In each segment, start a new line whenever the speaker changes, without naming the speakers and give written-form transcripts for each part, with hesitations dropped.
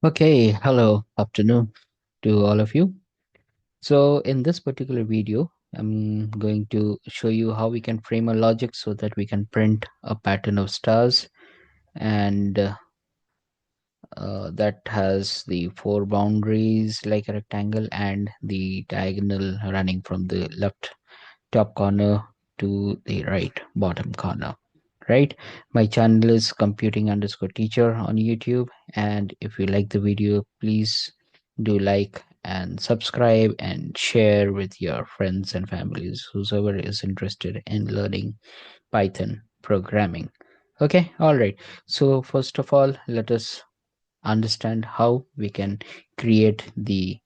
Okay, hello, afternoon to all of you. So in this particular video, I'm going to show you how we can frame a logic so that we can print a pattern of stars and that has the four boundaries like a rectangle and the diagonal running from the left top corner to the right bottom corner. Right, my channel is computing underscore teacher on YouTube, and if you like the video, please do like and subscribe and share with your friends and families, whosoever is interested in learning Python programming. Okay, all right. So first of all, let us understand how we can create the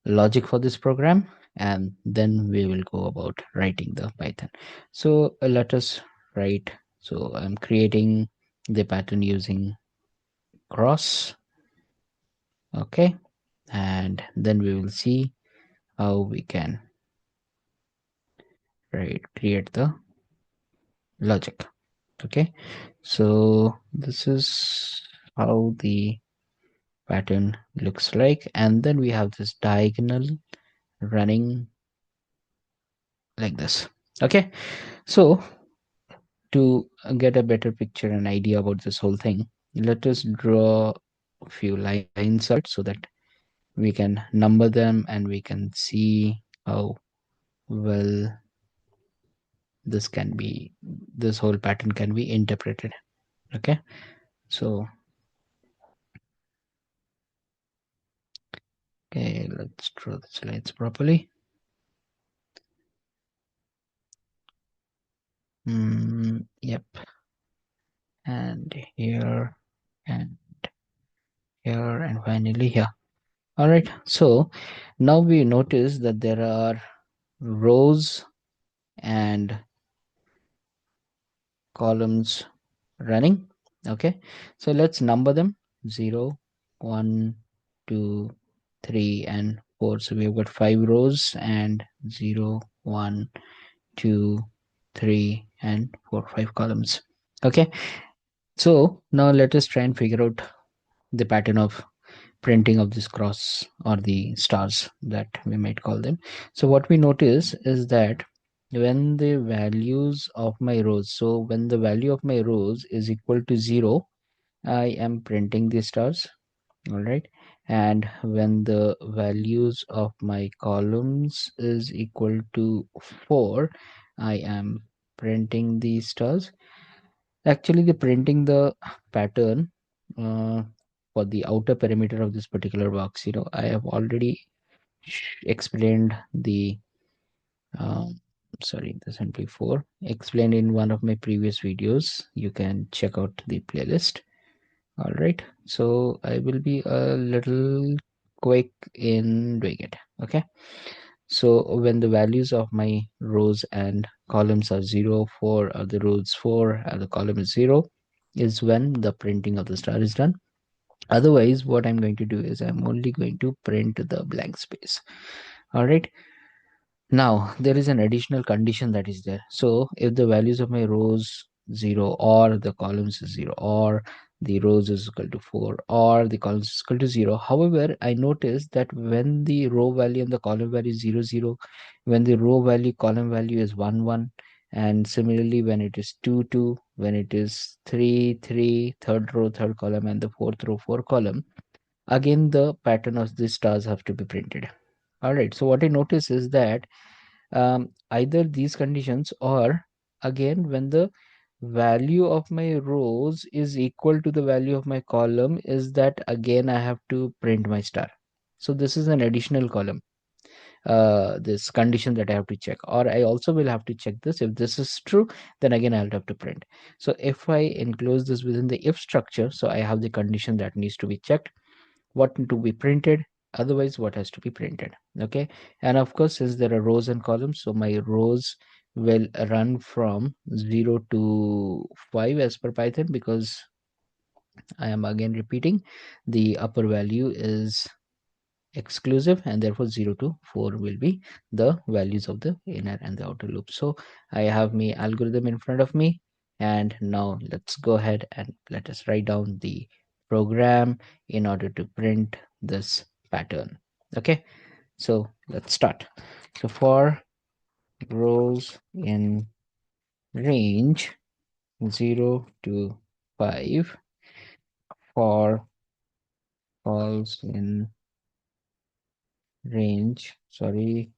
logic for this program, and then we will go about writing the Python. So let us write. So I'm creating the pattern using cross. Okay, and then we will see how we can create the logic. Okay, so this is how the pattern looks like, and then we have this diagonal running like this. Okay, so to get a better picture and idea about this whole thing, let us draw a few lines out so that we can number them and we can see how well this whole pattern can be interpreted. Okay, so okay, let's draw the slides properly. Yep, and here and here and finally here. All right, so now we notice that there are rows and columns running. Okay, so let's number them: 0, 1, 2, 3, and 4. So we've got 5 rows and 0, 1, 2, 3, and 4, 5 columns. Okay, so now let us try and figure out the pattern of printing of this cross or the stars that we might call them. So what we notice is that when the values of my rows, so when the value of my rows is equal to 0, I am printing the stars. All right, and when the values of my columns is equal to 4, I am printing the stars. Actually, the printing the pattern uh, for the outer perimeter of this particular box, I have already explained the um, sorry, the simply 4 explained in one of my previous videos. You can check out the playlist. All right, so I will be a little quick in doing it. Okay, so when the values of my rows and columns are 0, 4, or the rows 4 and the column is 0, is when the printing of the star is done. Otherwise, what I'm going to do is I'm only going to print the blank space. All right, now there is an additional condition that is there. So if the values of my rows 0 or the columns is 0 or the rows is equal to 4 or the columns is equal to 0, however, I notice that when the row value and the column value is 0 0, when the row value column value is 1 1, and similarly when it is 2 2, when it is 3 3, third row third column, and the fourth row fourth column, again the pattern of the stars have to be printed. All right, so what I notice is that either these conditions, or again when the value of my rows is equal to the value of my column, is that again I have to print my star. So this is an additional column, this condition that I have to check, or I also will have to check this. If this is true, then again I'll have to print. So if I enclose this within the if structure, so I have the condition that needs to be checked, what to be printed, otherwise what has to be printed. Okay, and of course, since there are rows and columns, so my rows will run from 0 to 5 as per Python, because I am again repeating, the upper value is exclusive, and therefore 0 to 4 will be the values of the inner and the outer loop. So I have my algorithm in front of me, and now let's go ahead and let us write down the program in order to print this pattern. Okay, so let's start. So for rows in range 0 to 5, for calls in range, sorry,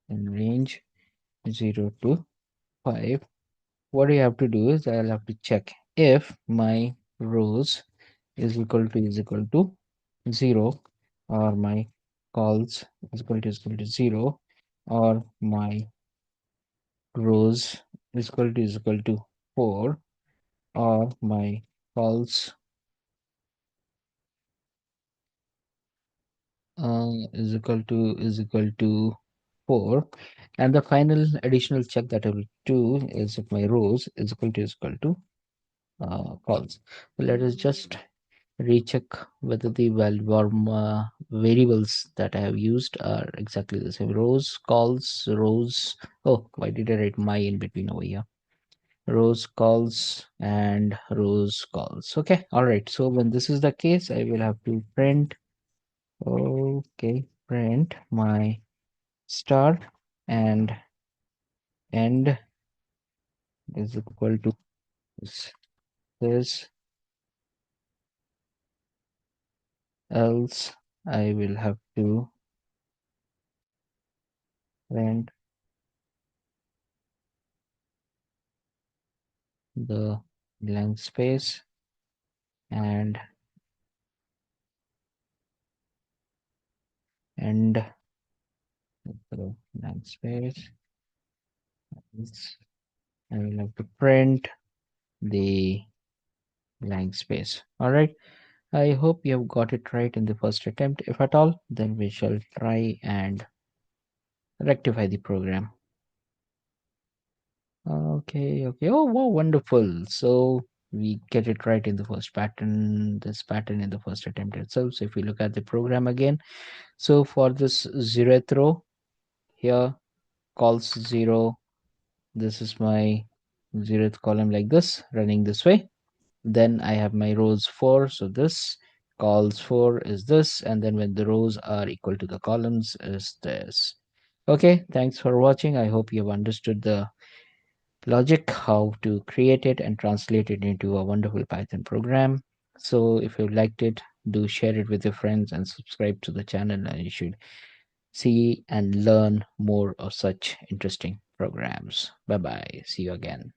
in range 0 to 5, what you have to do is I'll have to check if my rows is equal to 0, or my calls is equal to 0, or my rows is equal to 4, or my calls is equal to 4, and the final additional check that I will do is if my rows is equal to calls. So let us just recheck whether the variables that I have used are exactly the same. Rows, calls, rows. Oh, why did I write my in between over here? Rows, calls, and rows, calls. Okay, all right. So when this is the case, I will have to print. Okay, print my start and end is equal to this, else I will have to print the blank space and end the blank space. I will have to print the blank space. All right. I hope you have got it right in the first attempt. If at all, then we shall try and rectify the program. Okay, okay. Oh, wow, wonderful. So we get it right in the first pattern, this pattern in the first attempt itself. So if we look at the program again, so for this zeroth row here, calls 0, this is my zeroth column like this, running this way. Then I have my rows 4, so this calls 4 is this, and then when the rows are equal to the columns is this. Okay, thanks for watching. I hope you have understood the logic, how to create it and translate it into a wonderful Python program. So if you liked it, do share it with your friends and subscribe to the channel, and you should see and learn more of such interesting programs. Bye bye. See you again.